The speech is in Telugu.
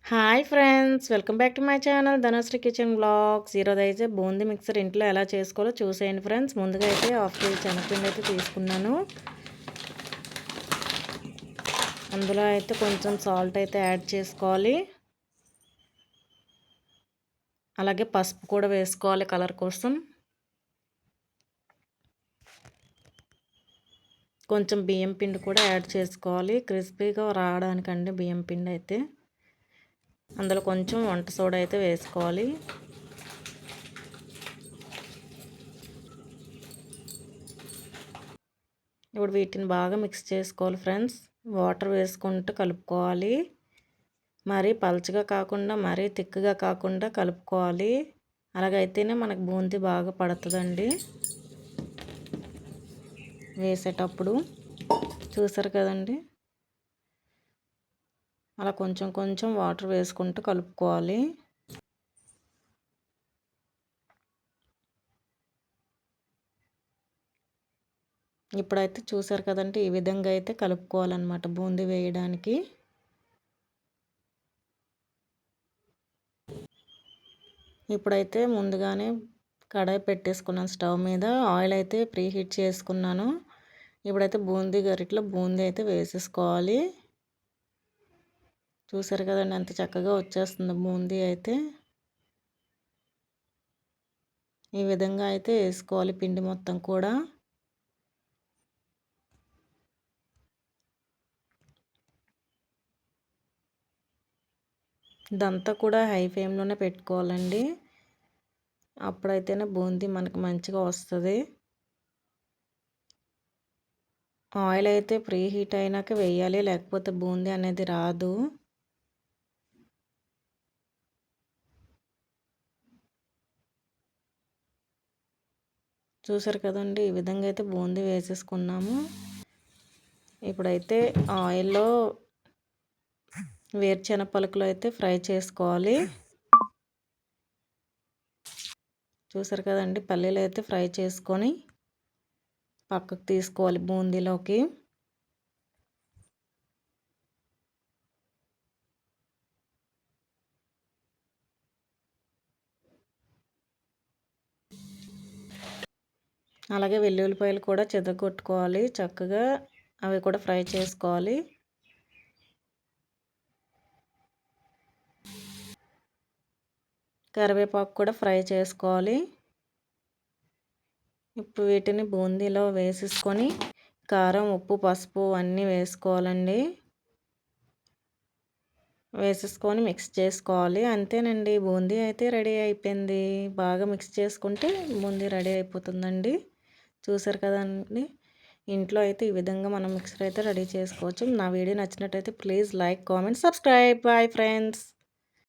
Hi friends, welcome back to my channel Dhanashree kitchen blogs. ఈరోజు అయితే బూందీ మిక్సర్ ఇంట్లో ఎలా చేసుకోవాలో చూసేయండి ఫ్రెండ్స్. ముందుగా అయితే హాఫ్ కేజీ శనగపిండి అయితే తీసుకున్నాను. అందులో అయితే కొంచెం సాల్ట్ అయితే యాడ్ చేసుకోవాలి. అలాగే పసుపు కూడా వేసుకోవాలి కలర్ కోసం. కొంచెం బియ్యం పిండి కూడా యాడ్ చేసుకోవాలి, క్రిస్పీగా రావడానికండి బియ్యం పిండి అయితే. అందులో కొంచెం వంట సోడా అయితే వేసుకోవాలి. ఇప్పుడు వీటిని బాగా మిక్స్ చేసుకోవాలి ఫ్రెండ్స్. వాటర్ వేసుకుంటూ కలుపుకోవాలి. మరీ పల్చగా కాకుండా మరీ తిక్కుగా కాకుండా కలుపుకోవాలి. అలాగైతేనే మనకు బూందీ బాగా పడుతుందండి వేసేటప్పుడు. చూసారు కదండి, అలా కొంచెం కొంచెం వాటర్ వేసుకుంటూ కలుపుకోవాలి. ఇప్పుడైతే చూసారు కదండి, ఈ విధంగా అయితే కలుపుకోవాలన్నమాట బూందీ వేయడానికి. ఇప్పుడైతే ముందుగానే కడాయి పెట్టేసుకున్నాను స్టవ్ మీద. ఆయిల్ అయితే ప్రీ హీట్ చేసుకున్నాను. ఇప్పుడైతే బూందీ గరిటలో బూందీ అయితే వేసేసుకోవాలి. చూసారు కదండి ఎంత చక్కగా వచ్చేస్తుంది బూందీ అయితే. ఈ విధంగా అయితే వేసుకోవాలి పిండి మొత్తం కూడా. ఇదంతా కూడా హై ఫ్లేమ్లోనే పెట్టుకోవాలండి. అప్పుడైతేనే బూందీ మనకు మంచిగా వస్తుంది. ఆయిల్ అయితే ప్రీ హీట్ అయినాక వేయాలి, లేకపోతే బూందీ అనేది రాదు. చూసారు కదండి, ఈ విధంగా అయితే బూందీ వేసేసుకున్నాము. ఇప్పుడైతే ఆయిల్లో వేరుశెనగ పలుకులు అయితే ఫ్రై చేసుకోవాలి. చూసారు కదండి, పల్లీలు అయితే ఫ్రై చేసుకొని పక్కకు తీసుకోవాలి బూందీలోకి. అలాగే వెల్లుల్లిపాయలు కూడా చెదగొట్టుకోవాలి చక్కగా, అవి కూడా ఫ్రై చేసుకోవాలి. కరివేపాకు కూడా ఫ్రై చేసుకోవాలి. ఇప్పుడు వీటిని బూందీలో వేసేసుకొని కారం, ఉప్పు, పసుపు అన్నీ వేసుకోవాలండి. వేసేసుకొని మిక్స్ చేసుకోవాలి. అంతేనండి, బూందీ అయితే రెడీ అయిపోయింది. బాగా మిక్స్ చేసుకుంటే బూందీ రెడీ అయిపోతుందండి. చూసారు కదండి, ఇంట్లో అయితే ఈ విధంగా మనం మిక్సర్ అయితే రెడీ చేసుకోవచ్చు. నా వీడియో నచ్చినట్టయితే please like, comment, subscribe. Bye friends.